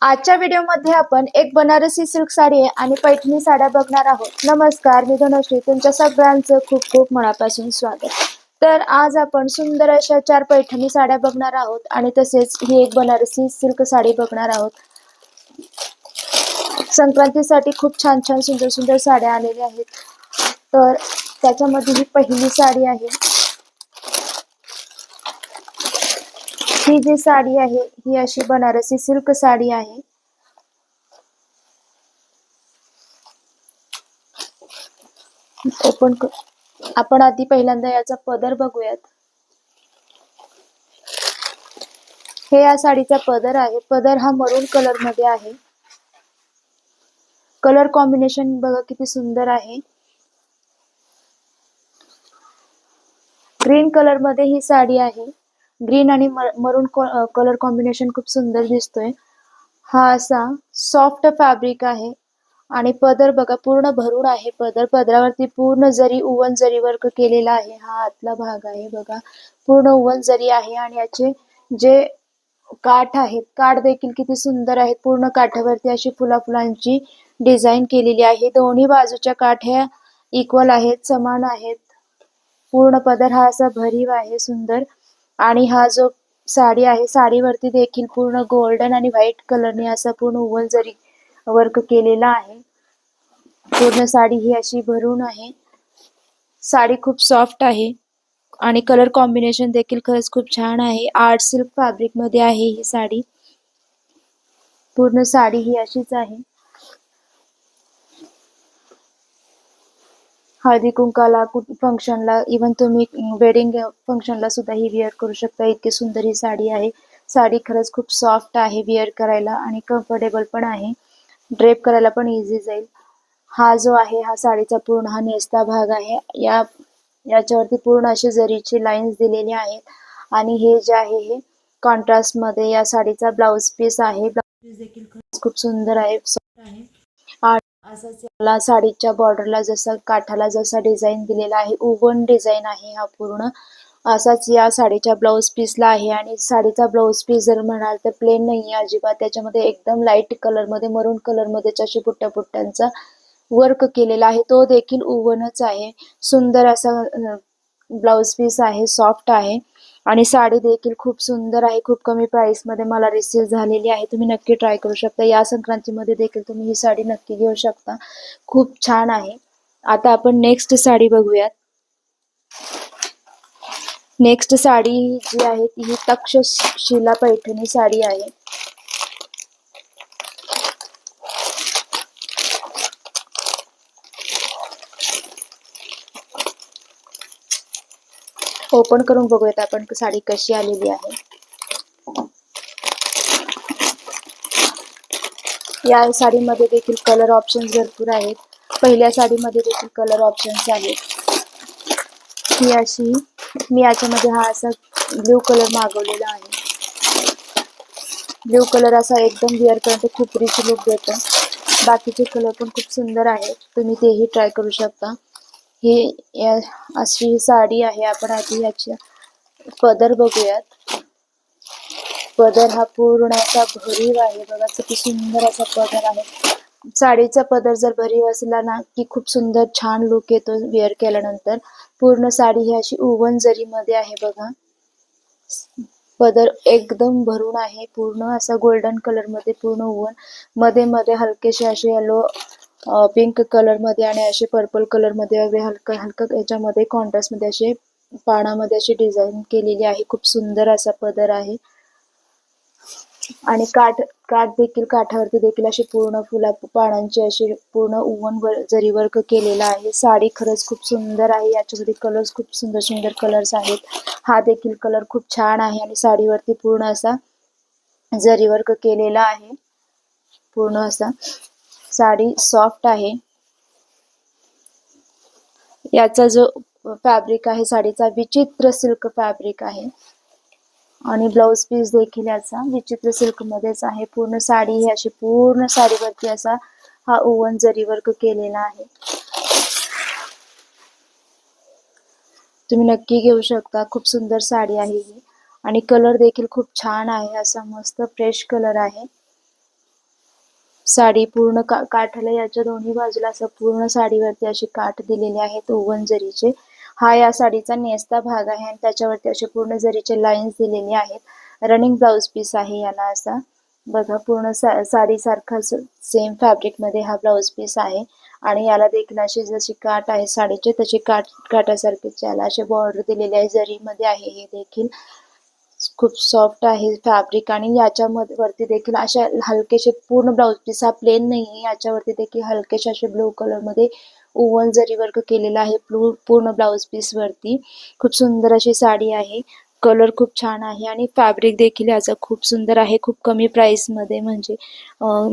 आजच्या व्हिडिओमध्ये आपण एक बनारसी सिल्क साडी आणि पैठणी साड्या बघणार आहोत. नमस्कार, मी धनश्री. तुमच्या सगळ्यांचं खूप खूप मनापासून स्वागत. तर आज आपण सुंदर अशा 4 पैठणी साड्या बघणार आहोत आणि तसेच ही एक बनारसी सिल्क साडी बघणार आहोत. संक्रांतीसाठी खूप छान छान सुंदर सुंदर साड्या आलेल्या आहेत. तर त्याच्यामध्ये ही पहिली साडी आहे. ही जी साडी आहे ही अशी बनारसी सिल्क साडी आहे. आपण आधी पहिल्यांदा याचा पदर बघूयात. हे या साडीचा पदर आहे. पदर हा मरून कलर मध्ये आहे. कलर कॉम्बिनेशन बघा किती सुंदर आहे. ग्रीन कलर मध्ये ही साडी आहे. ग्रीन आणि मरून कलर कॉम्बिनेशन खूप सुंदर दिसतोय. हा असा सॉफ्ट फॅब्रिक आहे आणि पदर बघा पूर्ण भरून आहे. पदरावरती पूर्ण जरी उवन जरी वर्क केलेला आहे. हा आतला भाग आहे बघा, पूर्ण उवन जरी आहे आणि याचे जे काठ आहेत, काठ देखील किती सुंदर आहेत. पूर्ण काठावरती अशी फुलांची डिझाईन केलेली आहे. दोन्ही बाजूच्या काठ ह्या इक्वल आहेत, समान आहेत. पूर्ण पदर हा असा भरीव आहे, सुंदर. आणि हा जो साडी आहे, साडीवरती देखील पूर्ण गोल्डन आणि व्हाईट कलरने असा पूर्ण उवन जरी वर्क केलेला आहे. पूर्ण साडी ही अशी भरून आहे. साडी खूप सॉफ्ट आहे आणि कलर कॉम्बिनेशन देखील खरंच खूप छान आहे. आर्ट सिल्क फॅब्रिक मध्ये आहे ही साडी. पूर्ण साडी ही अशीच आहे. हळदी कुंकाला, फंक्शनला, इव्हन तुम्ही वेडिंग फंक्शनला सुद्धा ही वेअर करू शकता. इतकी सुंदर ही साडी आहे. साडी खरंच खूप सॉफ्ट आहे वेअर करायला आणि कम्फर्टेबल पण आहे. ड्रेप करायला पण इझी जाईल. हा जो आहे हा साडीचा पूर्ण हा नेसता भाग आहे. याच्यावरती पूर्ण असे जरीचे लाईन्स दिलेले आहेत आणि हे जे आहे हे कॉन्ट्रास्ट मध्ये या साडीचा ब्लाउज पीस आहे. ब्लाउज पीस देखील खरंच खूप सुंदर आहे, सॉफ्ट आहे. आणि असंच याला साडीच्या बॉर्डरला जसा काठाला जसा डिझाईन दिलेला आहे, उवन डिझाईन आहे हा पूर्ण. असाच या साडीच्या ब्लाउज पीसला आहे आणि साडीचा ब्लाउज पीस जर म्हणाल तर प्लेन नाही आहे अजिबात. त्याच्यामध्ये एकदम लाईट कलर मध्ये, मरून कलर मध्ये अशा पुट्ट्यांचा वर्क केलेला आहे. तो देखील उवनच आहे. सुंदर असा ब्लाउज पीस आहे, सॉफ्ट आहे आणि साडी देखील खूप सुंदर आहे. खूप कमी प्राइस मध्ये मला रिसीव झालेली आहे. तुम्ही नक्की ट्राय करू शकता. या संक्रांतीमध्ये देखील तुम्ही ही साडी नक्की घेऊ शकता. खूप छान आहे. आता आपण नेक्स्ट साडी बघूयात. नेक्स्ट साडी जी आहे ती ही तक्षशिला पैठणी साडी आहे. ओपन करून बघूयात आपण साडी कशी आलेली आहे. या साडीमध्ये देखील कलर ऑप्शन्स भरपूर आहेत. पहिल्या साडीमध्ये देखील कलर ऑप्शन्स आहेत. ही अशी, मी याच्यामध्ये हा असा ब्ल्यू कलर मागवलेला आहे. ब्ल्यू कलर असा एकदम वेअर करतो खूप रिच लुक देतो. बाकीचे कलर पण खूप सुंदर आहेत, तुम्ही तेही ट्राय करू शकता. ही अशी साडी आहे. आपण आधी याची पदर बघूयात. पदर हा पूर्ण असा भरीव आहे बघा, किती सुंदर असा पदर आहे. साडीचा पदर जर भरीव असला ना की खूप सुंदर छान लुक येतो वेअर केल्यानंतर. पूर्ण साडी ही अशी उवन जरी मध्ये आहे बघा. पदर एकदम भरून आहे, पूर्ण असा गोल्डन कलर मध्ये पूर्ण उवन. मध्ये मध्ये हलकेसे असे येलो, पिंक कलर मध्ये आणि असे पर्पल कलर मध्ये वगैरे हलकं याच्यामध्ये कॉन्ट्रास्ट मध्ये असे पानामध्ये अशी डिझाईन केलेली आहे. खूप सुंदर असा पदर आहे आणि काठ देखील, काठावरती देखील असे पूर्ण पानांचे असे पूर्ण उवन जरी वर्क केलेला आहे. साडी खरंच खूप सुंदर आहे. याच्यामध्ये कलर्स खूप सुंदर सुंदर कलर्स आहेत. हा देखील कलर खूप छान आहे आणि साडीवरती पूर्ण असा जरी वर्क केलेला आहे. पूर्ण असा साडी सॉफ्ट आहे. याचा जो फॅब्रिक आहे साडीचा विचित्र सिल्क फॅब्रिक आहे आणि ब्लाउज पीस देखील याचा विचित्र सिल्क मध्येच आहे. पूर्ण साडी ही अशी पूर्ण साडीवरती असा हा उवन जरी वर्क केलेला आहे. तुम्ही नक्की घेऊ शकता. खूप सुंदर साडी आहे ही आणि कलर देखील खूप छान आहे. असा मस्त फ्रेश कलर आहे. साडी पूर्ण काठाला याच्या दोन्ही बाजूला असं पूर्ण साडीवरती अशी काठ दिलेले आहेत ओवन जरीचे. हा या साडीचा नेसता भाग आहे आणि त्याच्यावरती असे पूर्ण जरीचे लाईन्स दिलेले आहेत. रनिंग ब्लाउज पीस आहे याला असा. बघा पूर्ण साडी सारखा सेम फॅब्रिक मध्ये हा ब्लाउज पीस आहे आणि याला देखील अशी जशी काठ आहे साडीची तशी काठासारखीच याला असे बॉर्डर दिलेले आहे. जरीमध्ये आहे हे देखील. खूप सॉफ्ट आहे फॅब्रिक आणि याच्यामध्ये वरती देखील अशा हलकेसे पूर्ण ब्लाउज पीस हा प्लेन नाहीये. याच्यावरती देखील हलकेसे असे ब्लू कलर मध्ये ओव्हन जरी वर्क केलेला आहे पूर्ण ब्लाउज पीस वरती. खूप सुंदर अशी साडी आहे. कलर खूप छान आहे आणि फॅब्रिक देखील याचा खूप सुंदर आहे. खूप कमी प्राइस मध्ये म्हणजे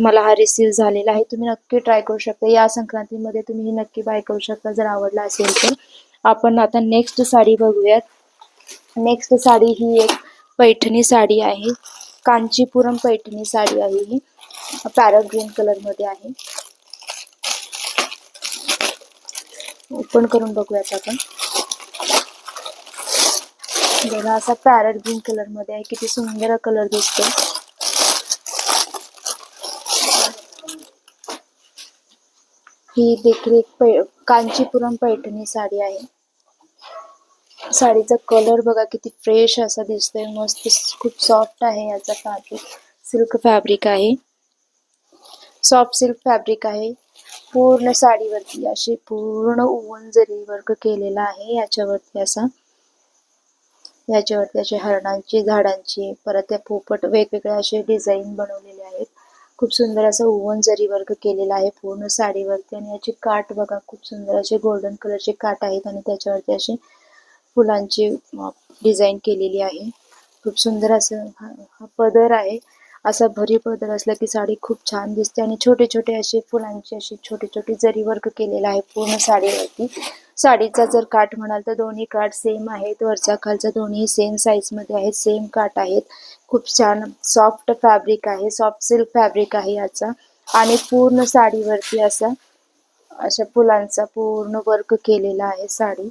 मला हा रिसीव झालेला आहे. तुम्ही नक्की ट्राय करू शकता. या संक्रांतीमध्ये तुम्ही ही नक्की बाय करू शकता जर आवडला असेल तर. आपण आता नेक्स्ट साडी बघूयात. नेक्स्ट साडी ही एक पैठणी साडी आहे. कांचीपुरम पैठणी साडी आहे ही. पॅरट ग्रीन कलर मध्ये आहे. ओपन करून बघूयात आपण. बघा असा पॅरट ग्रीन कलर मध्ये आहे. किती सुंदर कलर दिसतो. ही देखील एक कांचीपुरम पैठणी साडी आहे. साडीचा कलर बघा किती फ्रेश असा दिसतोय. मस्त खूप सॉफ्ट आहे याचा फॅब्रिक. सिल्क फॅब्रिक आहे. सॉफ्ट सिल्क फॅब्रिक आहे. पूर्ण साडीवरती अशी पूर्ण ओव्हन जरी वर्क केलेला आहे. याच्यावरती असे हरणांची झाडांची परत त्या पोपट वेगवेगळे असे डिझाईन बनवलेले आहेत. खूप सुंदर असं ओव्हन जरी वर्क केलेला आहे पूर्ण साडीवरती आणि याची काठ बघा खूप सुंदर असे गोल्डन कलरचे काठ आहेत आणि त्याच्यावरती असे फुलांची डिझाईन केलेली आहे. खूप सुंदर असं हा पदर आहे. असा भरी पदर असला की साडी खूप छान दिसते आणि छोटे छोटे असे फुलांची अशी छोटी छोटी जरी वर्क केलेला आहे पूर्ण साडीवरती. साडीचा जर काठ म्हणाल तर दोन्ही काठ सेम आहेत. वरचा खालचा दोन्ही सेम साईज मध्ये आहेत. सेम काठ आहेत. खूप छान सॉफ्ट फॅब्रिक आहे. सॉफ्ट सिल्क फॅब्रिक आहे याचा आणि पूर्ण साडीवरती अशा फुलांचा पूर्ण वर्क केलेला आहे साडी.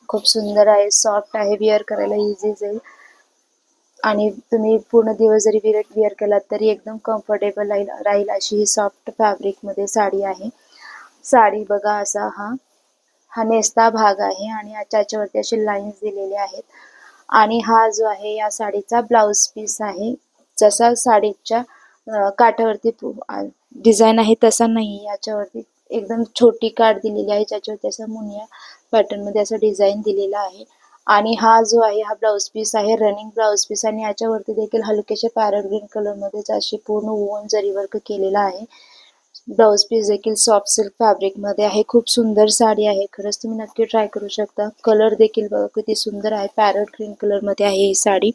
खूप सुंदर आहे. सॉफ्ट आहे. विअर करायला इझी जाईल आणि तुम्ही पूर्ण दिवस जरी विअर केलात तरी एकदम कम्फर्टेबल राहील अशी ही सॉफ्ट फॅब्रिक मध्ये साडी आहे. साडी बघा असा हा नेसता भाग आहे आणि त्याच्यावरती असे लाईन्स दिलेले आहेत आणि हा जो आहे या साडीचा ब्लाउज पीस आहे. जसा साडीच्या काठावरती डिझाईन आहे तसा नाही. याच्यावरती एकदम छोटी काठ दिलेली आहे ज्याच्यावरती असं मुनिया पॅटर्न मध्ये असं डिझाईन दिलेला आहे आणि हा जो आहे हा ब्लाउज पीस आहे रनिंग ब्लाउज पीस आणि याच्यावरती देखील हलकेसे पॅरट ग्रीन कलर मध्ये अशी पूर्ण ओव्हन जरी वर्क केलेला आहे. ब्लाउज पीस देखील सॉफ्ट सिल्क फॅब्रिक मध्ये आहे. खूप सुंदर साडी आहे. खरंच तुम्ही नक्की ट्राय करू शकता. कलर देखील बघा किती सुंदर आहे. पॅरट ग्रीन कलर मध्ये आहे ही साडी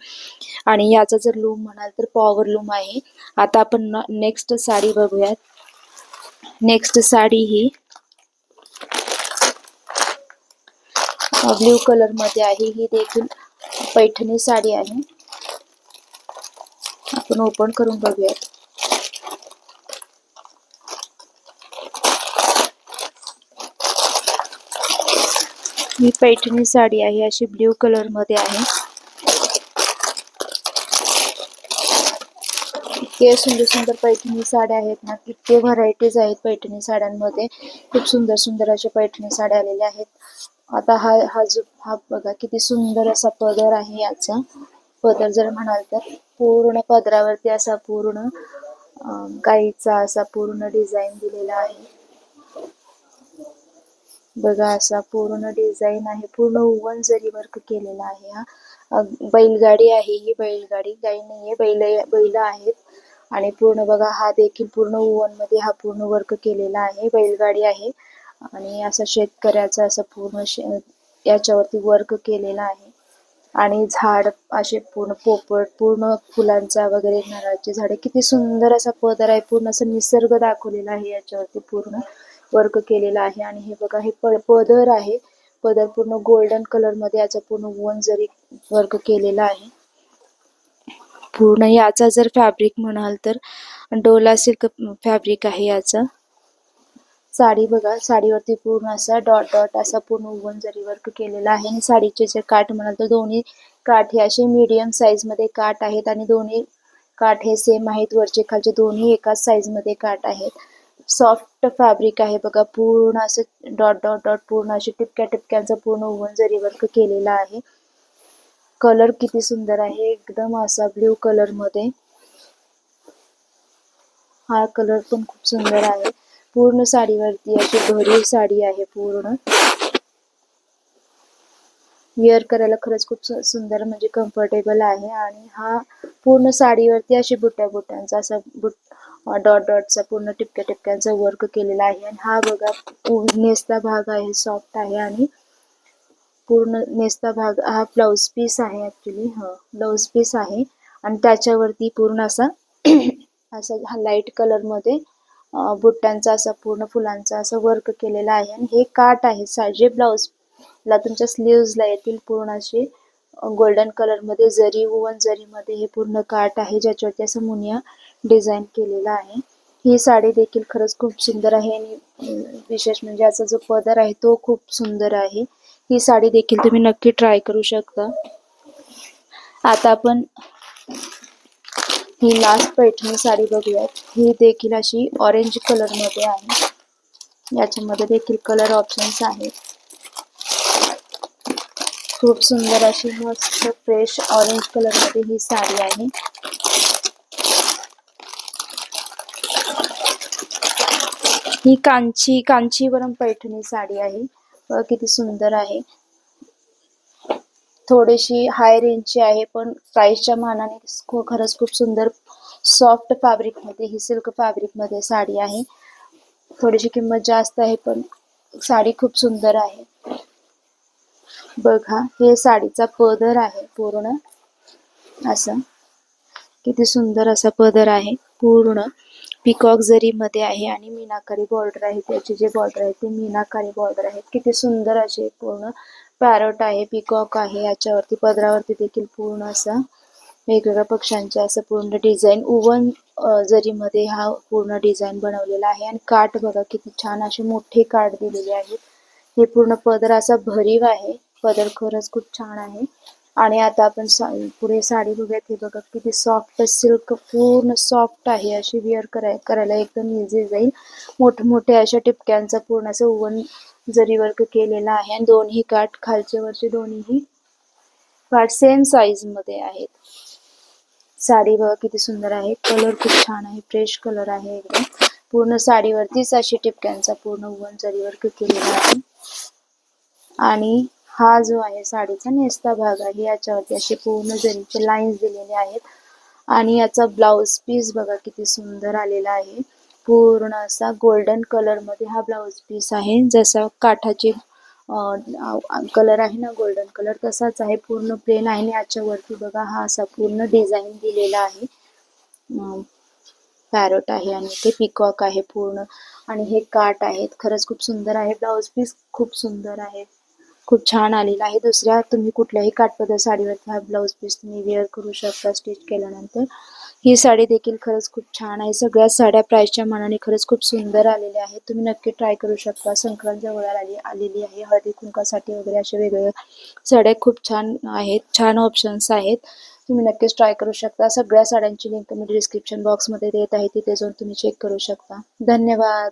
आणि याचा जर लूम म्हणाल तर पॉवर लूम आहे. आता आपण नेक्स्ट साडी बघूयात. नेक्स्ट साडी ही ब्ल्यू कलर मध्ये आहे. ही देखील पैठणी साडी आहे. आपण ओपन करून बघूयात. ही पैठणी साडी आहे. अशी ब्ल्यू कलर मध्ये आहे. इतके सुंदर सुंदर पैठणी साड्या आहेत ना. किती व्हरायटीज आहेत पैठणी साड्यांमध्ये. खूप सुंदर सुंदर अशा पैठणी साड्या आलेल्या आहेत. आता हा बघा किती सुंदर असा पदर आहे याचा. पदर जर म्हणाल तर पूर्ण पदरावरती असा पूर्ण गाईचा असा पूर्ण डिझाईन दिलेला आहे. बघा असा पूर्ण डिझाईन आहे. पूर्ण ओव्हन जरी वर्क केलेला आहे. हा बैलगाडी आहे. ही बैलगाडी गाई नाहीये बैल आहेत आणि पूर्ण बघा हा देखील पूर्ण ओव्हन मध्ये हा पूर्ण वर्क केलेला आहे. बैलगाडी आहे आणि असा शेतकऱ्याचा असं पूर्ण याच्यावरती वर्क केलेला आहे आणि झाड असे पूर्ण पोपट पूर्ण फुलांचा वगैरे नारळाची झाडे किती सुंदर असा पदर आहे. पूर्ण असं निसर्ग दाखवलेला आहे याच्यावरती पूर्ण वर्क केलेला आहे आणि हे बघा हे पदर आहे. पदर पूर्ण गोल्डन कलर मध्ये याचा पूर्ण ओव्हन जरी वर्क केलेला आहे. पूर्ण याचा जर फॅब्रिक म्हणाल तर डोला सिल्क फॅब्रिक आहे याचा. साडी बघा साडीवरती पूर्ण असा डॉट डॉट असा पूर्ण ओव्हन जरी वर्क केलेला आहे आणि साडीचे जे काठ म्हणाल तर दोन्ही काठ हे असे मीडियम साईज मध्ये काठ आहेत आणि दोन्ही काठ हे सेम आहेत, वरचे खालचे दोन्ही एकाच साईज मध्ये काठ आहेत. सॉफ्ट फॅब्रिक आहे बघा, पूर्ण असं डॉट डॉट डॉट पूर्ण अशी टिपक्या टिपक्यांचा पूर्ण वूवन जरी वर्क केलेला आहे. कलर किती सुंदर आहे, एकदम असा ब्ल्यू कलर मध्ये. हा कलर पण खूप सुंदर आहे. पूर्ण साडीवरती अशी भरीव साडी आहे पूर्ण. वेअर करायला खरंच खूप सुंदर म्हणजे कम्फर्टेबल आहे. आणि हा पूर्ण साडीवरती अशी बुट्या बुट्यांचा असा डॉट डॉटचा पूर्ण टिपक्या टिपक्यांचा वर्क केलेला आहे. आणि हा बघा नेसता भाग आहे, सॉफ्ट आहे. आणि पूर्ण नेसता भाग हा ब्लाउज पीस आहे, ऍक्च्युली ब्लाउज पीस आहे. आणि त्याच्यावरती पूर्ण असा असा हा लाईट कलर मध्ये बुट्ट्यांचा असा पूर्ण फुलांचा असं वर्क केलेला आहे. आणि हे काठ आहे, जे ब्लाउज ला तुमच्या स्लीव्ज ला येतील पूर्ण असे गोल्डन कलर मध्ये जरी वुवन जरी मध्ये हे पूर्ण काठ आहे, ज्याच्यावरती असं मुनिया डिझाईन केलेला आहे. ही साडी देखील खरंच खूप सुंदर आहे. आणि विशेष म्हणजे याचा जो पदर आहे तो खूप सुंदर आहे. ही साडी देखील तुम्ही नक्की ट्राय करू शकता. आता आपण ही लास्ट पैठणी साडी बघूयात. ही देखील अशी ऑरेंज कलर मध्ये आहे. याच्यामध्ये देखील कलर ऑप्शन्स आहेत. खूप सुंदर अशी मस्त फ्रेश ऑरेंज कलर मध्ये ही साडी आहे. ही कांचीवरम पैठणी साडी आहे. किती सुंदर आहे. थोडीशी हाय रेंजची आहे, पण प्राइसच्या मानाने खरंच खूप सुंदर सॉफ्ट फॅब्रिक मध्ये ही सिल्क फॅब्रिक मध्ये साडी आहे. थोडीशी किंमत जास्त आहे, पण साडी खूप सुंदर आहे. बघा हे साडीचा पदर आहे पूर्ण असं, किती सुंदर असा पदर आहे. पूर्ण पिकॉक जरी मध्ये आहे आणि मीनाकारी बॉर्डर आहे. त्याचे जे बॉर्डर आहे ते मीनाकारी बॉर्डर आहेत. किती सुंदर असे पूर्ण पॅरट आहे, पिकॉक आहे. याच्यावरती पदरावरती देखील पूर्ण असं वेगवेगळ्या पक्ष्यांच्या असं पूर्ण डिझाईन वुवन जरी मध्ये हा पूर्ण डिझाईन बनवलेला आहे. आणि काठ बघा किती छान असे मोठे काठ दिलेले आहेत. हे पूर्ण पदर असा भरीव आहे. पदर खरंच खूप छान आहे. आणि आता आपण पुढे साडी बघूयात. हे बघा किती सॉफ्ट सिल्क, पूर्ण सॉफ्ट आहे. अशी वेअर करायला एकदम इझी जाईल. मोठमोठ्या अशा टिपक्यांचा पूर्ण असं वुवन जरी वर्क केलेला आहे. आणि दोन्ही काठ खालचे वरचे दोन्ही काठ सेम साईज मध्ये आहेत. साडी बघा किती सुंदर आहे. कलर खूप छान आहे, फ्रेश कलर आहे एकदम. पूर्ण साडीवरतीच अशी टिपक्यांचा पूर्ण वुवन जरी वर्क केलेला आहे. आणि हा जो आहे साडीचा नेसता भाग आहे, याच्यावरती असे पूर्ण जरीचे लाईन्स दिलेले आहेत. आणि याचा ब्लाउज पीस बघा किती सुंदर आलेला आहे. पूर्ण असा गोल्डन कलर मध्ये हा ब्लाउज पीस आहे. जसा काठाचे कलर आहे ना गोल्डन कलर, तसाच आहे. पूर्ण प्लेन आहे. आणि याच्यावरती बघा हा असा पूर्ण डिझाईन दिलेला आहे. पॅरट आहे आणि ते पिकॉक आहे पूर्ण. आणि हे काठ आहेत. खरंच खूप सुंदर आहे. ब्लाउज पीस खूप सुंदर आहे, खूप छान आलेला आहे. दुसऱ्या तुम्ही कुठल्याही काठपदर साडीवरती हा ब्लाउज पीस तुम्ही वेअर करू शकता स्टिच केल्यानंतर. ही साडी देखील खरंच खूप छान आहे. सगळ्या साड्या प्राइसच्या मानाने खरंच खूप सुंदर आलेल्या आहेत. तुम्ही नक्की ट्राय करू शकता. संक्रांत जवळ आलेली आहे. हळदी कुंकासाठी वगैरे अशा वेगवेगळ्या साड्या खूप छान आहेत, छान ऑप्शन्स आहेत. तुम्ही नक्कीच ट्राय करू शकता. सगळ्या साड्यांची लिंक मी डिस्क्रिप्शन बॉक्समध्ये देत आहे, तिथे जाऊन तुम्ही चेक करू शकता. धन्यवाद.